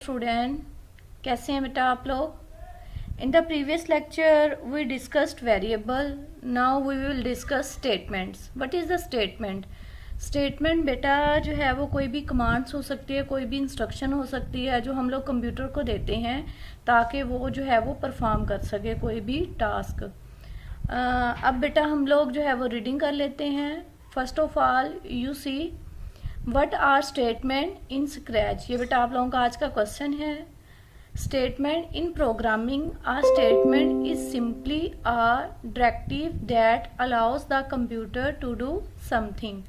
Student, कैसे हैं बेटा आप लोग। In the previous lecture we discussed variable, now we will discuss statements. What is the statement? Statement बेटा जो है वो कोई भी कमांड्स हो सकती है, कोई भी इंस्ट्रक्शन हो सकती है जो हम लोग कंप्यूटर को देते हैं ताकि वो जो है वो परफॉर्म कर सके कोई भी टास्क। अब बेटा हम लोग जो है वो रीडिंग कर लेते हैं। First of all you see what are statement in Scratch. ये बेटा आप लोगों का आज का क्वेश्चन है। Statement in programming, a statement is simply a directive that allows the computer to do something.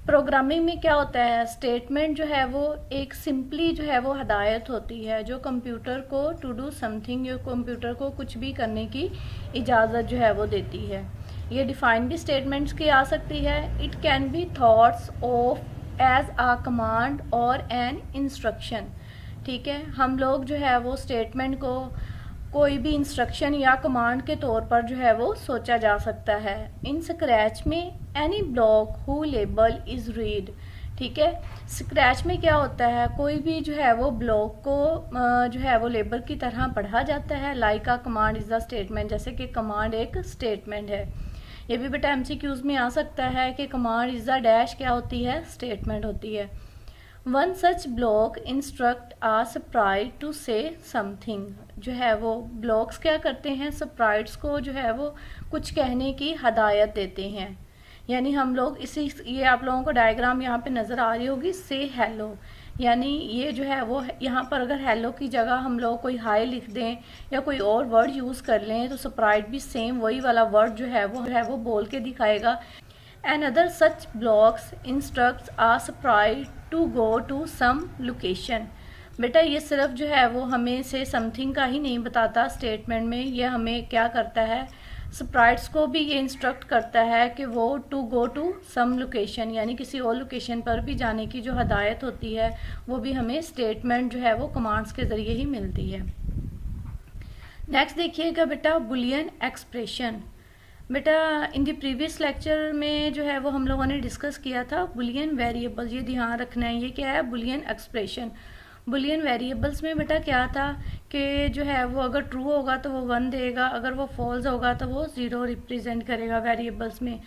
Programming में क्या होता है, स्टेटमेंट जो है वो एक सिंपली जो है वो हदायत होती है जो कंप्यूटर को टू डू समथिंग, जो कंप्यूटर को कुछ भी करने की इजाज़त जो है वो देती है। ये डिफाइन भी स्टेटमेंट्स की आ सकती है। It can be thoughts of as a command और एन इंस्ट्रक्शन। ठीक है, हम लोग जो है वो स्टेटमेंट को कोई भी इंस्ट्रक्शन या कमांड के तौर पर जो है वो सोचा जा सकता है। इन स्क्रैच में any block who label is read. ठीक है, स्क्रैच में क्या होता है, कोई भी जो है वो ब्लॉक को जो है वो लेबल की तरह पढ़ा जाता है। Like a command is the statement, जैसे कि कमांड एक स्टेटमेंट है। ये भी बेटा एमसीक्यूज में आ सकता है कि कमांड इज द डैश क्या होती है, स्टेटमेंट होती है। One such block instruct a sprite to say something. जो है वो ब्लॉक्स क्या करते हैं, स्प्राइट्स को जो है वो कुछ कहने की हदायत देते हैं। यानी हम लोग इसी, ये आप लोगों को डायग्राम यहाँ पे नजर आ रही होगी, से हेलो। यानी ये जो है वो यहाँ पर अगर हेलो की जगह हम लोग कोई हाई लिख दें या कोई और वर्ड यूज कर लें तो स्प्राइट भी सेम वही वाला वर्ड जो है वो बोल के दिखाएगा। And other such blocks instructs a sprite to go to some location. बेटा ये सिर्फ जो है वो हमें से समथिंग का ही नहीं बताता स्टेटमेंट में, ये हमें क्या करता है, स्प्राइट्स को भी ये इंस्ट्रक्ट करता है कि वो to go to some location, यानी किसी और लोकेशन पर भी जाने की जो हदायत होती है वो भी हमें स्टेटमेंट जो है वो कमांड्स के जरिए ही मिलती है। नेक्स्ट देखिएगा बेटा बुलियन एक्सप्रेशन। बेटा इन द प्रीवियस लेक्चर में जो है वो हम लोगों ने डिस्कस किया था बुलियन वेरिएबल। ये ध्यान रखना है, ये क्या है, बुलियन एक्सप्रेशन। बुलियन वेरिएबल्स में बेटा क्या था कि जो है वो अगर ट्रू होगा तो वो 1 देगा, अगर वो फॉल्स होगा तो वो 0 रिप्रेजेंट करेगा वेरिएबल्स में।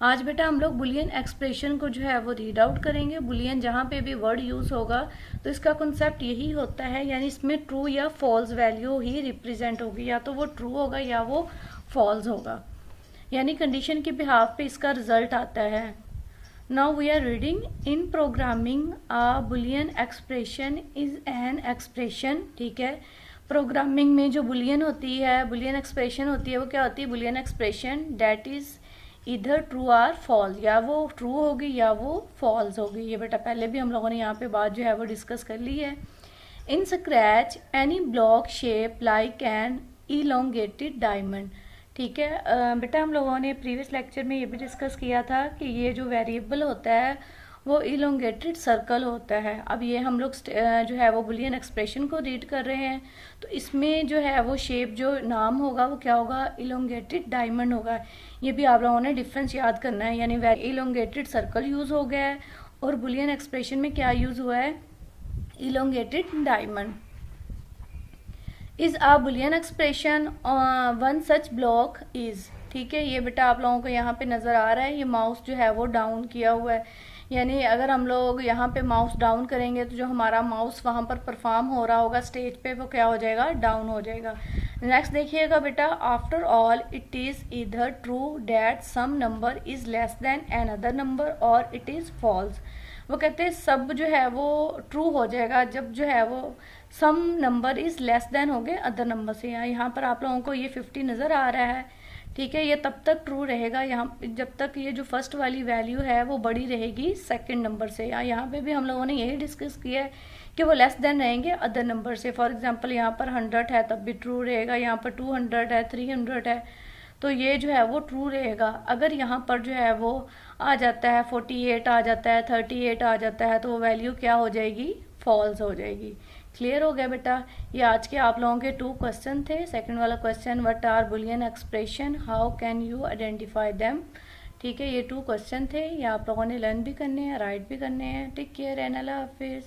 आज बेटा हम लोग बुलियन एक्सप्रेशन को जो है वो रीड आउट करेंगे। बुलियन जहाँ पे भी वर्ड यूज होगा तो इसका कॉन्सेप्ट यही होता है, यानी इसमें ट्रू या फॉल्स वैल्यू ही रिप्रेजेंट होगी, या तो वो ट्रू होगा या वो फॉल्स होगा, यानी कंडीशन के बिहाफ पे इसका रिजल्ट आता है। Now we are reading in programming a boolean expression is an expression। ठीक है, प्रोग्रामिंग में जो बुलियन होती है, बुलियन एक्सप्रेशन होती है, वो क्या होती है, बुलियन एक्सप्रेशन दैट इज इधर ट्रू आर फॉल्स, या वो ट्रू होगी या वो फॉल्स होगी। ये बेटा पहले भी हम लोगों ने यहाँ पे बात जो है वो डिस्कस कर ली है। In scratch any block shape like an elongated diamond. ठीक है बेटा, हम लोगों ने प्रीवियस लेक्चर में ये भी डिस्कस किया था कि ये जो वेरिएबल होता है वो इलोंगेटेड सर्कल होता है। अब ये हम लोग जो है वो बुलियन एक्सप्रेशन को रीड कर रहे हैं, तो इसमें जो है वो शेप जो नाम होगा वो क्या होगा, इलोंगेटेड डायमंड होगा। ये भी आप लोगों ने डिफरेंस याद करना है, यानी इलोंगेटेड सर्कल यूज हो गया है और बुलियन एक्सप्रेशन में क्या यूज हुआ है, elongated diamond. Is a Boolean expression one such block is. ठीक है, ये बेटा आप लोगों को यहाँ पे नजर आ रहा है, ये माउस जो है वो डाउन किया हुआ है, यानी अगर हम लोग यहाँ पे माउस डाउन करेंगे तो जो हमारा माउस वहां पर परफॉर्म हो रहा होगा स्टेज पे वो क्या हो जाएगा, डाउन हो जाएगा। नेक्स्ट देखिएगा बेटा, आफ्टर ऑल इट इज इधर true that some number is less than an other number और इट इज फॉल्स। वो कहते हैं सब जो है वो ट्रू हो जाएगा जब जो है वो सम नंबर इज लेस देन हो गए अदर नंबर से। यहाँ पर आप लोगों को ये 50 नजर आ रहा है। ठीक है, ये तब तक ट्रू रहेगा यहाँ जब तक ये जो फर्स्ट वाली वैल्यू है वो बड़ी रहेगी सेकंड नंबर से। यहाँ पे भी हम लोगों ने यही डिस्कस किया है कि वो लेस देन रहेंगे अदर नंबर से। फॉर एग्जाम्पल यहाँ पर 100 है तब भी ट्रू रहेगा, यहाँ पर 200 है, 300 है, तो ये जो है वो ट्रू रहेगा। अगर यहाँ पर जो है वो आ जाता है 48 आ जाता है, 38 आ जाता है, तो वो वैल्यू क्या हो जाएगी, फॉल्स हो जाएगी। क्लियर हो गया बेटा। ये आज के आप लोगों के 2 क्वेश्चन थे। सेकंड वाला question, what are Boolean expression, how can you identify them. ठीक है, ये 2 क्वेश्चन थे, ये आप लोगों ने लर्न भी करने हैं, राइट भी करने हैं। Take care and Allah Hafiz.